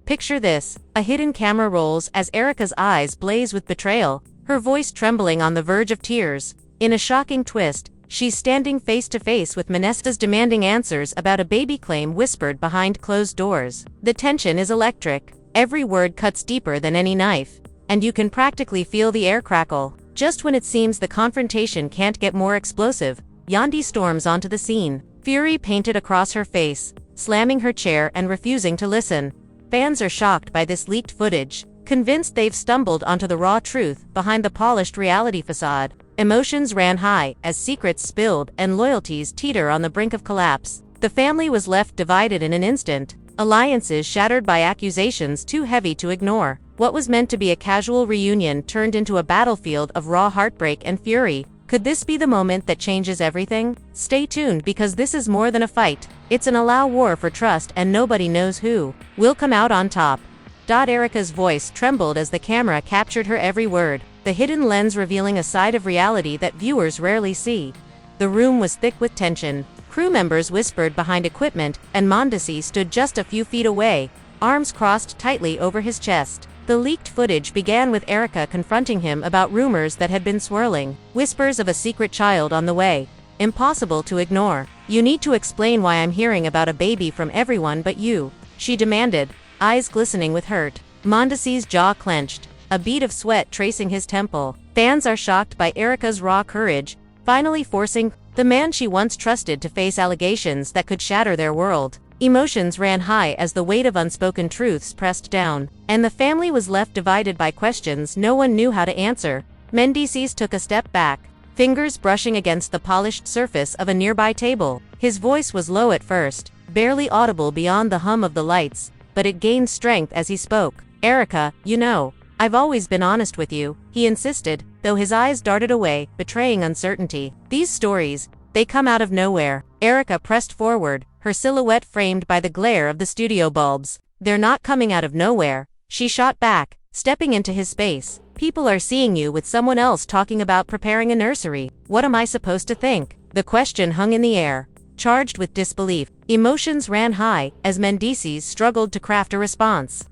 Picture this, a hidden camera rolls as Erica's eyes blaze with betrayal, her voice trembling on the verge of tears. In a shocking twist, she's standing face to face with Mendeecees demanding answers about a baby claim whispered behind closed doors. The tension is electric. Every word cuts deeper than any knife, and you can practically feel the air crackle. Just when it seems the confrontation can't get more explosive, Yandy storms onto the scene, fury painted across her face, slamming her chair and refusing to listen. Fans are shocked by this leaked footage, convinced they've stumbled onto the raw truth behind the polished reality facade. Emotions ran high as secrets spilled and loyalties teeter on the brink of collapse. The family was left divided in an instant, alliances shattered by accusations too heavy to ignore. What was meant to be a casual reunion turned into a battlefield of raw heartbreak and fury. Could this be the moment that changes everything? Stay tuned, because this is more than a fight. It's an all-out war for trust, and nobody knows who will come out on top. Erica's voice trembled as the camera captured her every word, the hidden lens revealing a side of reality that viewers rarely see. The room was thick with tension. Crew members whispered behind equipment, and Mendeecees stood just a few feet away, arms crossed tightly over his chest. The leaked footage began with Erica confronting him about rumors that had been swirling, whispers of a secret child on the way. Impossible to ignore. "You need to explain why I'm hearing about a baby from everyone but you," she demanded, eyes glistening with hurt. Mendeecees' jaw clenched, a bead of sweat tracing his temple. Fans are shocked by Erica's raw courage, finally forcing the man she once trusted to face allegations that could shatter their world. Emotions ran high as the weight of unspoken truths pressed down, and the family was left divided by questions no one knew how to answer. Mendeecees took a step back, fingers brushing against the polished surface of a nearby table. His voice was low at first, barely audible beyond the hum of the lights, but it gained strength as he spoke. "Erica, you know, I've always been honest with you," he insisted, though his eyes darted away, betraying uncertainty. "These stories, they come out of nowhere." Erica pressed forward, her silhouette framed by the glare of the studio bulbs. "They're not coming out of nowhere," she shot back, stepping into his space. "People are seeing you with someone else talking about preparing a nursery. What am I supposed to think?" The question hung in the air, charged with disbelief. Emotions ran high as Mendeecees struggled to craft a response,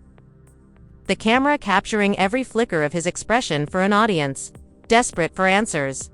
the camera capturing every flicker of his expression for an audience, desperate for answers.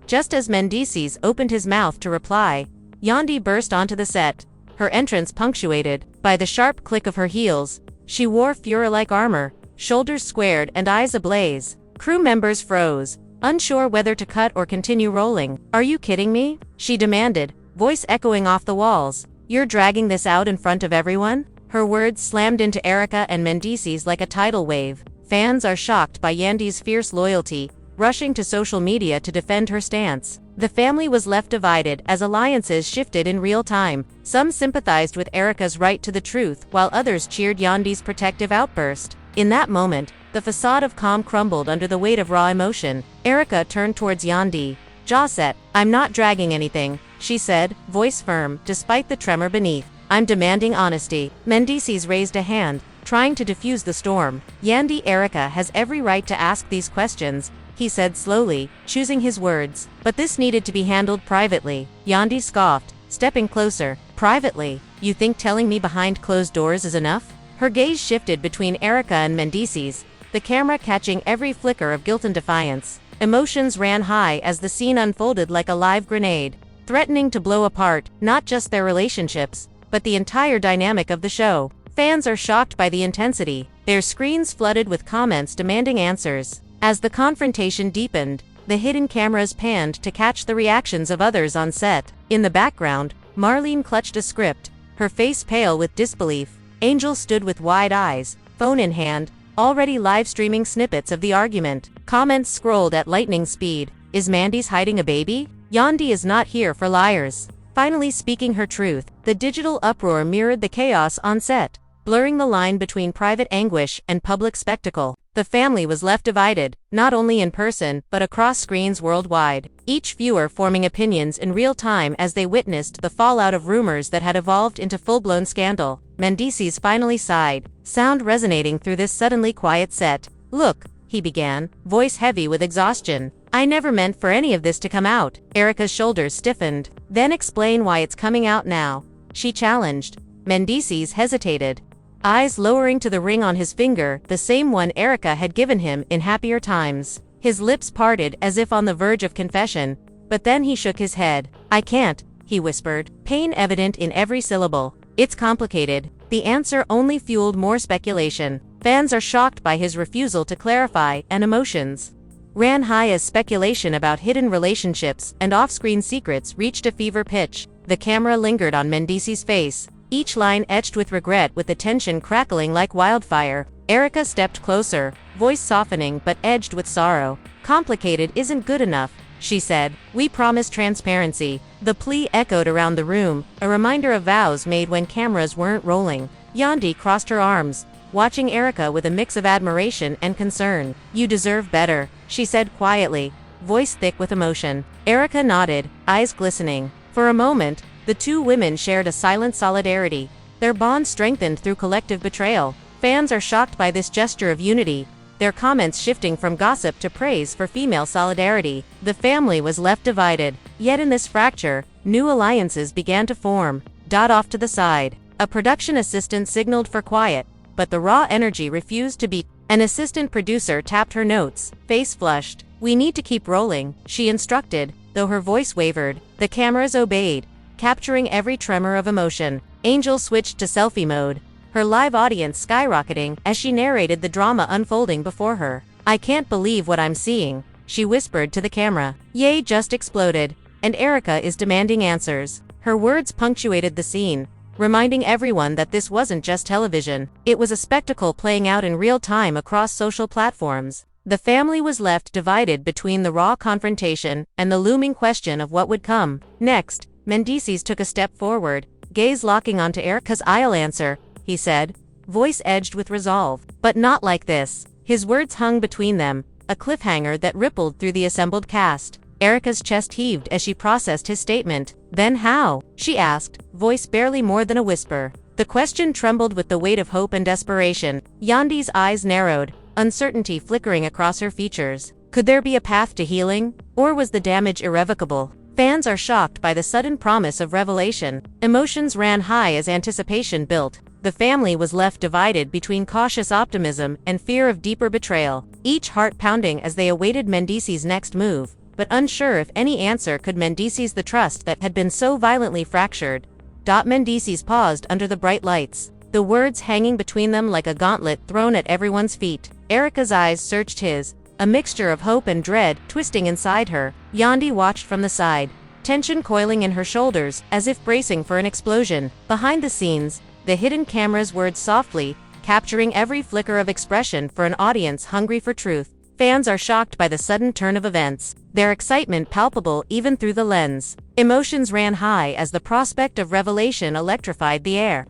Just as Mendeecees opened his mouth to reply, Yandy burst onto the set, her entrance punctuated by the sharp click of her heels. She wore Fuhrer-like armor, shoulders squared and eyes ablaze. Crew members froze, unsure whether to cut or continue rolling. "Are you kidding me?" she demanded, voice echoing off the walls. "You're dragging this out in front of everyone?" Her words slammed into Erica and Mendeecees like a tidal wave. Fans are shocked by Yandy's fierce loyalty, rushing to social media to defend her stance. The family was left divided as alliances shifted in real time. Some sympathized with Erica's right to the truth, while others cheered Yandy's protective outburst. In that moment, the facade of calm crumbled under the weight of raw emotion. Erica turned towards Yandy, jaw set. "I'm not dragging anything," she said, voice firm, despite the tremor beneath. "I'm demanding honesty." Mendeecees raised a hand, trying to diffuse the storm. "Yandy, Erica has every right to ask these questions," he said slowly, choosing his words. "But this needed to be handled privately." Yandy scoffed, stepping closer. "Privately? You think telling me behind closed doors is enough?" Her gaze shifted between Erica and Mendeecees, the camera catching every flicker of guilt and defiance. Emotions ran high as the scene unfolded like a live grenade, threatening to blow apart not just their relationships, but the entire dynamic of the show. Fans are shocked by the intensity, their screens flooded with comments demanding answers. As the confrontation deepened, the hidden cameras panned to catch the reactions of others on set. In the background, Marlene clutched a script, her face pale with disbelief. Angel stood with wide eyes, phone in hand, already live-streaming snippets of the argument. Comments scrolled at lightning speed. "Is Mendeecees hiding a baby? Yandy is not here for liars." Finally speaking her truth, the digital uproar mirrored the chaos on set, blurring the line between private anguish and public spectacle. The family was left divided, not only in person, but across screens worldwide, each viewer forming opinions in real time as they witnessed the fallout of rumors that had evolved into full-blown scandal. Mendeecees finally sighed, sound resonating through this suddenly quiet set. "Look," he began, voice heavy with exhaustion. "I never meant for any of this to come out." Erica's shoulders stiffened. "Then explain why it's coming out now," she challenged. Mendeecees hesitated, eyes lowering to the ring on his finger, the same one Erica had given him in happier times. His lips parted as if on the verge of confession, but then he shook his head. "I can't," he whispered, pain evident in every syllable. "It's complicated." The answer only fueled more speculation. Fans are shocked by his refusal to clarify, and emotions ran high as speculation about hidden relationships and off-screen secrets reached a fever pitch. The camera lingered on Mendeecees' face, each line etched with regret, with the tension crackling like wildfire. Erica stepped closer, voice softening but edged with sorrow. "Complicated isn't good enough," she said. "We promise transparency." The plea echoed around the room, a reminder of vows made when cameras weren't rolling. Yandy crossed her arms, watching Erica with a mix of admiration and concern. "You deserve better," she said quietly, voice thick with emotion. Erica nodded, eyes glistening. For a moment, the two women shared a silent solidarity, their bond strengthened through collective betrayal. Fans are shocked by this gesture of unity, their comments shifting from gossip to praise for female solidarity. The family was left divided, yet in this fracture, new alliances began to form. Off to the side, a production assistant signaled for quiet, but the raw energy refused to be. An assistant producer tapped her notes, face flushed. "We need to keep rolling," she instructed, though her voice wavered. The cameras obeyed, capturing every tremor of emotion. Angel switched to selfie mode, her live audience skyrocketing as she narrated the drama unfolding before her. "I can't believe what I'm seeing," she whispered to the camera. "Ye just exploded, and Erica is demanding answers." Her words punctuated the scene, reminding everyone that this wasn't just television. It was a spectacle playing out in real time across social platforms. The family was left divided between the raw confrontation and the looming question of what would come next. Mendeecees took a step forward, gaze locking onto Erica's. "I'll answer," he said, voice edged with resolve. "But not like this." His words hung between them, a cliffhanger that rippled through the assembled cast. Erica's chest heaved as she processed his statement. "Then how?" she asked, voice barely more than a whisper. The question trembled with the weight of hope and desperation. Yandy's eyes narrowed, uncertainty flickering across her features. Could there be a path to healing, or was the damage irrevocable? Fans are shocked by the sudden promise of revelation. Emotions ran high as anticipation built. The family was left divided between cautious optimism and fear of deeper betrayal, each heart pounding as they awaited Mendeecees' next move, but unsure if any answer could Mendeecees the trust that had been so violently fractured. Mendeecees paused under the bright lights, the words hanging between them like a gauntlet thrown at everyone's feet. Erica's eyes searched his, a mixture of hope and dread twisting inside her. Yandy watched from the side, tension coiling in her shoulders as if bracing for an explosion. Behind the scenes, the hidden cameras whirred softly, capturing every flicker of expression for an audience hungry for truth. Fans are shocked by the sudden turn of events, their excitement palpable even through the lens. Emotions ran high as the prospect of revelation electrified the air,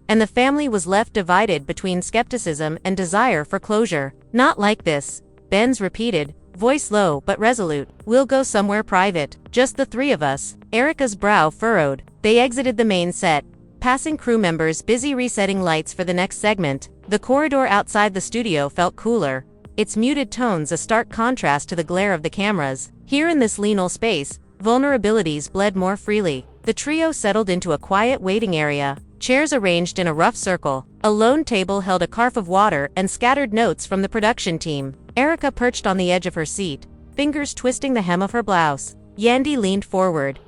and the family was left divided between skepticism and desire for closure. "Not like this," Benz repeated, voice low but resolute. "We'll go somewhere private, just the three of us." Erica's brow furrowed. They exited the main set, passing crew members busy resetting lights for the next segment. The corridor outside the studio felt cooler, its muted tones a stark contrast to the glare of the cameras. Here in this liminal space, vulnerabilities bled more freely. The trio settled into a quiet waiting area, chairs arranged in a rough circle. A lone table held a carafe of water and scattered notes from the production team. Erica perched on the edge of her seat, fingers twisting the hem of her blouse. Yandy leaned forward.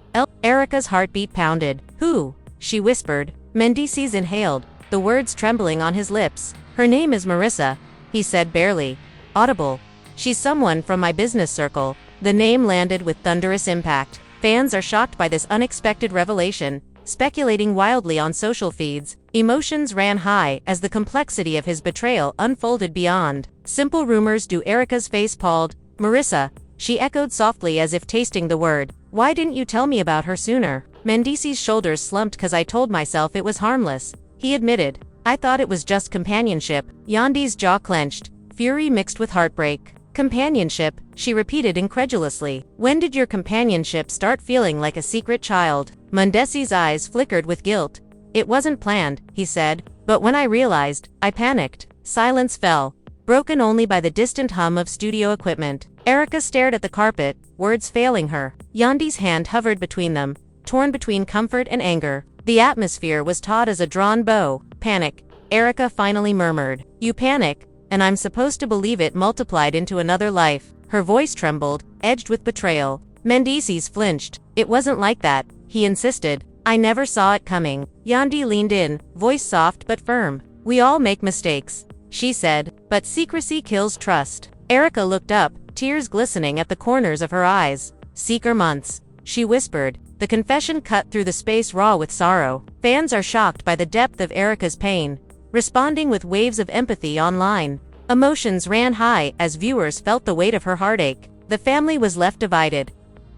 Erica's heartbeat pounded. "Who?" she whispered. Mendeecees inhaled, the words trembling on his lips. "Her name is Marissa," he said barely audible. "She's someone from my business circle." The name landed with thunderous impact. Fans are shocked by this unexpected revelation, speculating wildly on social feeds. Emotions ran high as the complexity of his betrayal unfolded beyond simple rumors. Erica's face palled. "Marissa," she echoed softly as if tasting the word. "Why didn't you tell me about her sooner?" Mendeecees' shoulders slumped. "'Cause I told myself it was harmless," he admitted. "I thought it was just companionship." Yandy's jaw clenched, fury mixed with heartbreak. "Companionship," she repeated incredulously. "When did your companionship start feeling like a secret child?" Mendeecees' eyes flickered with guilt. "It wasn't planned," he said, "but when I realized, I panicked." Silence fell, broken only by the distant hum of studio equipment. Erica stared at the carpet, words failing her. Yandy's hand hovered between them, torn between comfort and anger. The atmosphere was taut as a drawn bow. Panic, Erica finally murmured. You panic, and I'm supposed to believe it multiplied into another life. Her voice trembled, edged with betrayal. Mendeecees flinched. It wasn't like that, he insisted. I never saw it coming. Yandy leaned in, voice soft but firm. We all make mistakes, she said, but secrecy kills trust. Erica looked up, tears glistening at the corners of her eyes. Seeker months, she whispered. The confession cut through the space raw with sorrow. Fans are shocked by the depth of Erica's pain, responding with waves of empathy online. Emotions ran high as viewers felt the weight of her heartache. The family was left divided,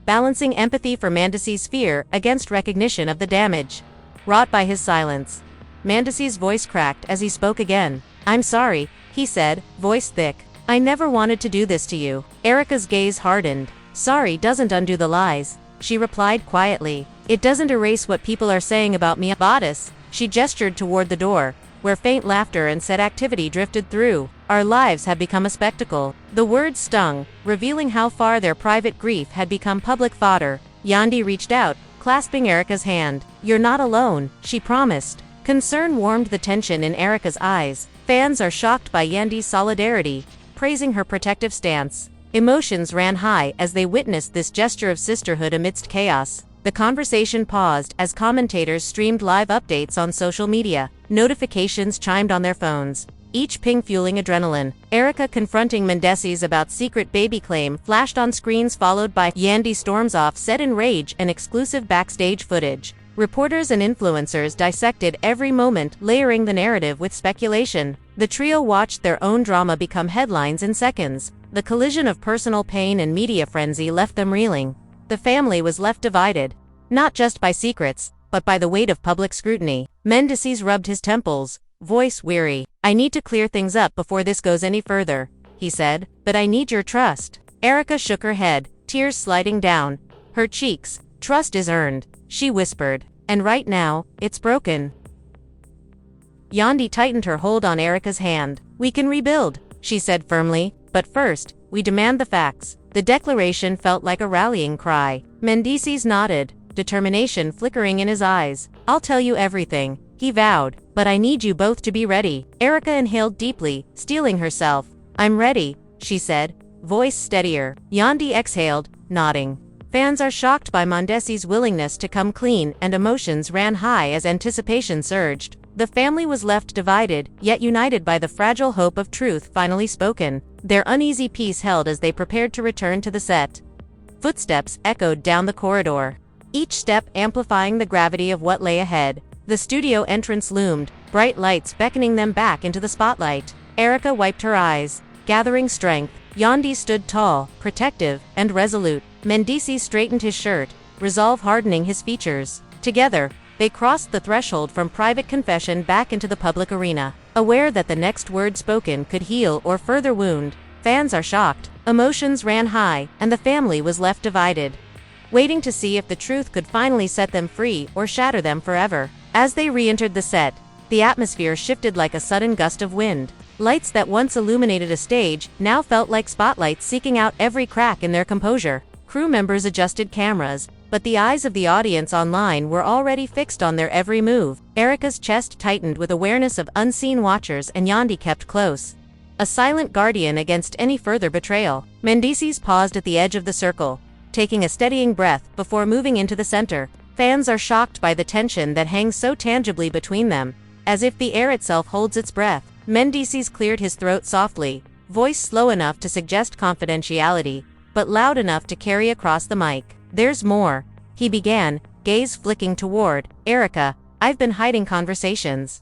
balancing empathy for Mendeecees' fear against recognition of the damage wrought by his silence. Mendeecees' voice cracked as he spoke again. I'm sorry, he said, voice thick. I never wanted to do this to you. Erica's gaze hardened. Sorry doesn't undo the lies, she replied quietly. It doesn't erase what people are saying about me. Bodice, she gestured toward the door, where faint laughter and set activity drifted through. Our lives have become a spectacle. The words stung, revealing how far their private grief had become public fodder. Yandy reached out, clasping Erica's hand. You're not alone, she promised. Concern warmed the tension in Erica's eyes. Fans are shocked by Yandy's solidarity, praising her protective stance. Emotions ran high as they witnessed this gesture of sisterhood amidst chaos. The conversation paused as commentators streamed live updates on social media. Notifications chimed on their phones, each ping fueling adrenaline. Erica confronting Mendeecees about secret baby claim flashed on screens, followed by Yandy storms off set in rage and exclusive backstage footage. Reporters and influencers dissected every moment, layering the narrative with speculation. The trio watched their own drama become headlines in seconds. The collision of personal pain and media frenzy left them reeling. The family was left divided, not just by secrets, but by the weight of public scrutiny. Mendeecees rubbed his temples, voice weary. I need to clear things up before this goes any further, he said, but I need your trust. Erica shook her head, tears sliding down her cheeks. Trust is earned, she whispered, and right now, it's broken. Yandy tightened her hold on Erica's hand. We can rebuild, she said firmly, but first, we demand the facts. The declaration felt like a rallying cry. Mendeecees nodded, determination flickering in his eyes. I'll tell you everything, he vowed, but I need you both to be ready. Erica inhaled deeply, steeling herself. I'm ready, she said, voice steadier. Yandy exhaled, nodding. Fans are shocked by Mendeecees' willingness to come clean, and emotions ran high as anticipation surged. The family was left divided, yet united by the fragile hope of truth finally spoken. Their uneasy peace held as they prepared to return to the set. Footsteps echoed down the corridor, each step amplifying the gravity of what lay ahead. The studio entrance loomed, bright lights beckoning them back into the spotlight. Erica wiped her eyes, gathering strength. Yandy stood tall, protective, and resolute. Mendeecees straightened his shirt, resolve hardening his features. Together, they crossed the threshold from private confession back into the public arena, aware that the next word spoken could heal or further wound. Fans are shocked, emotions ran high, and the family was left divided, waiting to see if the truth could finally set them free or shatter them forever. As they re-entered the set, the atmosphere shifted like a sudden gust of wind. Lights that once illuminated a stage now felt like spotlights seeking out every crack in their composure. Crew members adjusted cameras, but the eyes of the audience online were already fixed on their every move. Erica's chest tightened with awareness of unseen watchers, and Yandy kept close, a silent guardian against any further betrayal. Mendeecees paused at the edge of the circle, taking a steadying breath before moving into the center. Fans are shocked by the tension that hangs so tangibly between them, as if the air itself holds its breath. Mendeecees cleared his throat softly, voice slow enough to suggest confidentiality, but loud enough to carry across the mic. There's more, he began, gaze flicking toward Erica. I've been hiding conversations,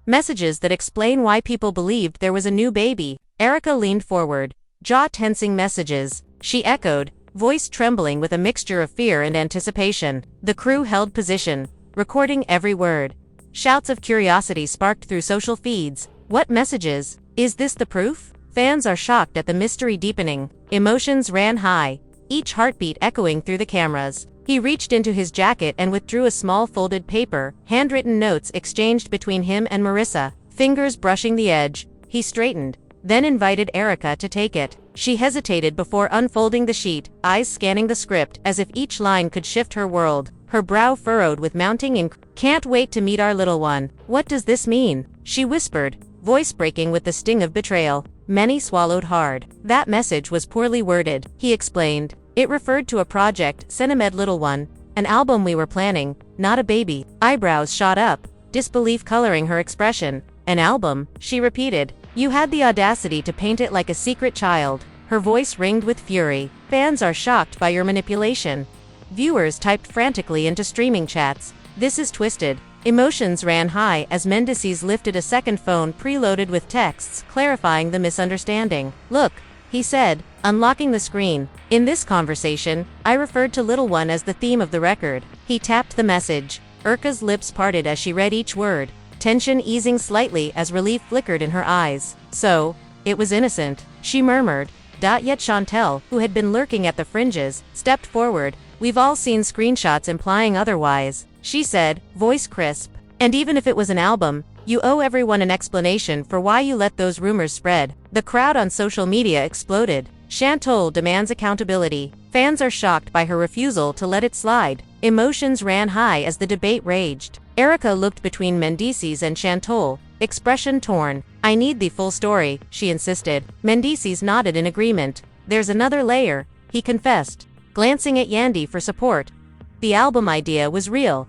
messages that explain why people believed there was a new baby. Erica leaned forward, jaw tensing. Messages, she echoed, voice trembling with a mixture of fear and anticipation. The crew held position, recording every word. Shouts of curiosity sparked through social feeds. What messages? Is this the proof? Fans are shocked at the mystery deepening. Emotions ran high, each heartbeat echoing through the cameras. He reached into his jacket and withdrew a small folded paper, handwritten notes exchanged between him and Marissa. Fingers brushing the edge, he straightened, then invited Erica to take it. She hesitated before unfolding the sheet, eyes scanning the script as if each line could shift her world. Her brow furrowed with mounting ink. Can't wait to meet our little one. What does this mean? she whispered, voice breaking with the sting of betrayal. Mena swallowed hard. That message was poorly worded, he explained. It referred to a project, Cinemed Little One, an album we were planning, not a baby. Eyebrows shot up, disbelief coloring her expression. An album, she repeated. You had the audacity to paint it like a secret child. Her voice ringed with fury. Fans are shocked by your manipulation. Viewers typed frantically into streaming chats. This is twisted. Emotions ran high as Mendeecees lifted a second phone preloaded with texts clarifying the misunderstanding. Look, he said, unlocking the screen. In this conversation, I referred to Little One as the theme of the record. He tapped the message. Urka's lips parted as she read each word, tension easing slightly as relief flickered in her eyes. So, it was innocent, she murmured. Yet Chantel, who had been lurking at the fringes, stepped forward. We've all seen screenshots implying otherwise, she said, voice crisp. And even if it was an album, you owe everyone an explanation for why you let those rumors spread. The crowd on social media exploded. Chantal demands accountability. Fans are shocked by her refusal to let it slide. Emotions ran high as the debate raged. Erica looked between Mendeecees and Chantal, expression torn. I need the full story, she insisted. Mendeecees nodded in agreement. There's another layer, he confessed, glancing at Yandy for support. The album idea was real.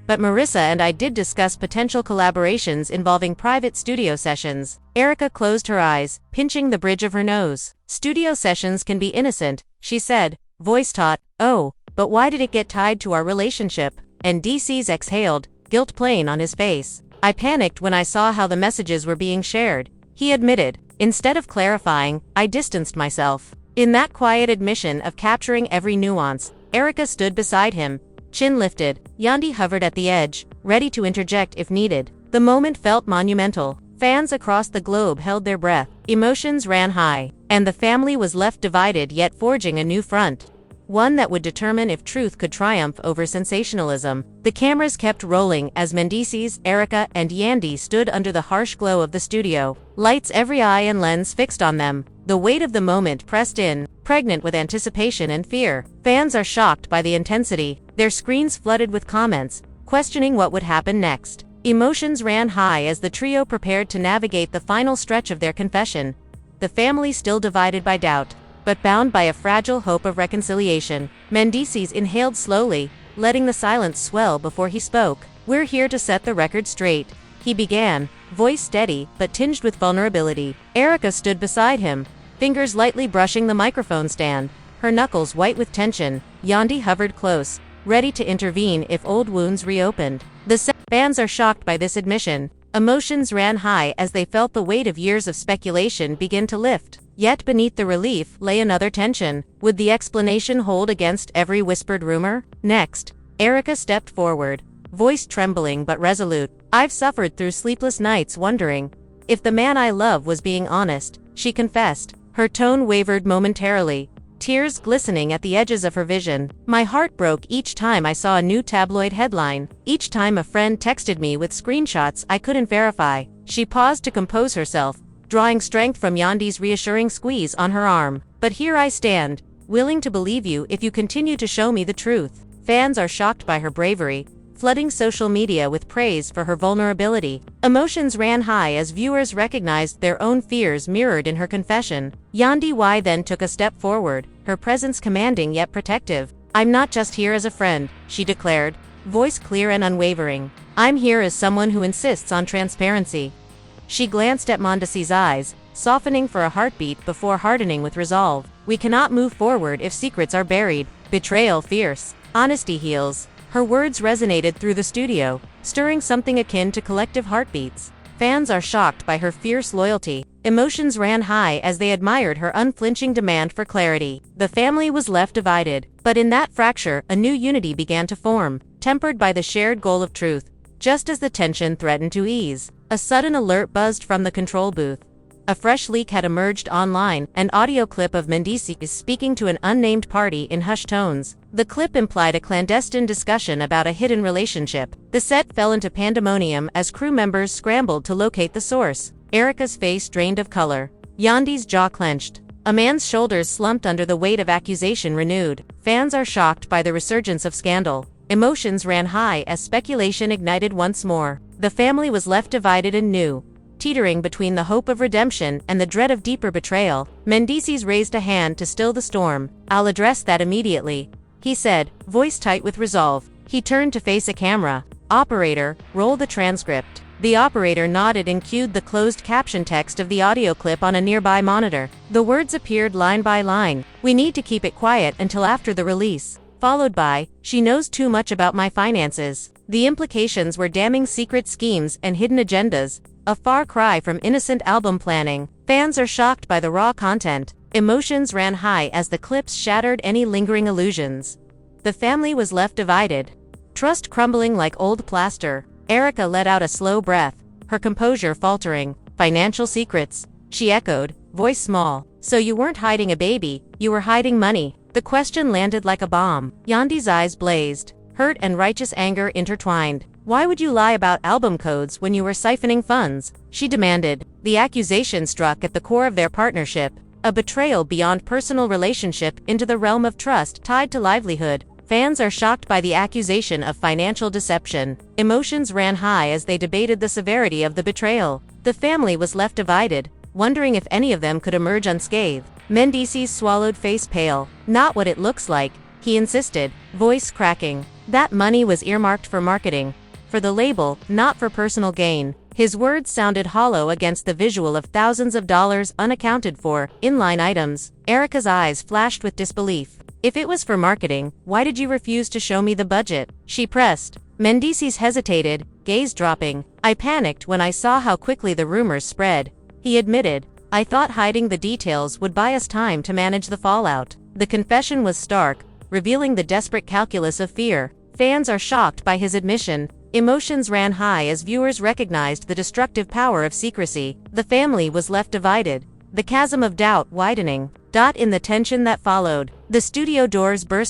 But Marissa and I did discuss potential collaborations involving private studio sessions. Erica closed her eyes, pinching the bridge of her nose. Studio sessions can be innocent, she said, voice taut. Oh, but why did it get tied to our relationship? And Mendeecees exhaled, guilt plain on his face. I panicked when I saw how the messages were being shared, he admitted. Instead of clarifying, I distanced myself. In that quiet admission of capturing every nuance, Erica stood beside him, chin lifted. Yandy hovered at the edge, ready to interject if needed. The moment felt monumental. Fans across the globe held their breath. Emotions ran high, and the family was left divided yet forging a new front. One that would determine if truth could triumph over sensationalism. The cameras kept rolling as Mendeecees, Erica, and Yandy stood under the harsh glow of the studio. Lights every eye and lens fixed on them. The weight of the moment pressed in, pregnant with anticipation and fear. Fans are shocked by the intensity, their screens flooded with comments, questioning what would happen next. Emotions ran high as the trio prepared to navigate the final stretch of their confession. The family still divided by doubt, but bound by a fragile hope of reconciliation. Mendeecees inhaled slowly, letting the silence swell before he spoke. We're here to set the record straight, he began, voice steady but tinged with vulnerability. Erica stood beside him, fingers lightly brushing the microphone stand, her knuckles white with tension. Yandy hovered close, ready to intervene if old wounds reopened. The fans are shocked by this admission. Emotions ran high as they felt the weight of years of speculation begin to lift. Yet beneath the relief lay another tension. Would the explanation hold against every whispered rumor? Next, Erica stepped forward, voice trembling but resolute. I've suffered through sleepless nights wondering if the man I love was being honest, she confessed. Her tone wavered momentarily, tears glistening at the edges of her vision. My heart broke each time I saw a new tabloid headline, each time a friend texted me with screenshots I couldn't verify. She paused to compose herself, drawing strength from Yandy's reassuring squeeze on her arm. But here I stand, willing to believe you if you continue to show me the truth. Fans are shocked by her bravery, flooding social media with praise for her vulnerability. Emotions ran high as viewers recognized their own fears mirrored in her confession. Yandy Y then took a step forward, her presence commanding yet protective. I'm not just here as a friend, she declared, voice clear and unwavering. I'm here as someone who insists on transparency. She glanced at Mendeecees' eyes, softening for a heartbeat before hardening with resolve. We cannot move forward if secrets are buried. Betrayal fierce, honesty heals. Her words resonated through the studio, stirring something akin to collective heartbeats. Fans are shocked by her fierce loyalty. Emotions ran high as they admired her unflinching demand for clarity. The family was left divided, but in that fracture, a new unity began to form, tempered by the shared goal of truth. Just as the tension threatened to ease, a sudden alert buzzed from the control booth. A fresh leak had emerged online, an audio clip of Mendeecees speaking to an unnamed party in hushed tones. The clip implied a clandestine discussion about a hidden relationship. The set fell into pandemonium as crew members scrambled to locate the source. Erica's face drained of color. Yandy's jaw clenched. A man's shoulders slumped under the weight of accusation renewed. Fans are shocked by the resurgence of scandal. Emotions ran high as speculation ignited once more. The family was left divided and new. Teetering between the hope of redemption and the dread of deeper betrayal, Mendeecees raised a hand to still the storm. "I'll address that immediately," he said, voice tight with resolve. He turned to face a camera. "Operator, roll the transcript." The operator nodded and cued the closed caption text of the audio clip on a nearby monitor. The words appeared line by line. "We need to keep it quiet until after the release." Followed by, "She knows too much about my finances." The implications were damning secret schemes and hidden agendas, a far cry from innocent album planning. Fans are shocked by the raw content. Emotions ran high as the clips shattered any lingering illusions. The family was left divided. Trust crumbling like old plaster. Erica let out a slow breath, her composure faltering. "Financial secrets," she echoed, voice small. "So you weren't hiding a baby, you were hiding money." The question landed like a bomb. Yandy's eyes blazed, hurt and righteous anger intertwined. "Why would you lie about album codes when you were siphoning funds?" she demanded. The accusation struck at the core of their partnership, a betrayal beyond personal relationship into the realm of trust tied to livelihood. Fans are shocked by the accusation of financial deception. Emotions ran high as they debated the severity of the betrayal. The family was left divided, wondering if any of them could emerge unscathed. Mendeecees swallowed, face pale. "Not what it looks like," he insisted, voice cracking. "That money was earmarked for marketing. For the label, not for personal gain." His words sounded hollow against the visual of thousands of dollars unaccounted for, in-line items. Erica's eyes flashed with disbelief. "If it was for marketing, why did you refuse to show me the budget?" she pressed. Mendeecees hesitated, gaze dropping. "I panicked when I saw how quickly the rumors spread," he admitted. "I thought hiding the details would buy us time to manage the fallout." The confession was stark, revealing the desperate calculus of fear. Fans are shocked by his admission. Emotions ran high as viewers recognized the destructive power of secrecy. The family was left divided, the chasm of doubt widening. In the tension that followed, the studio doors burst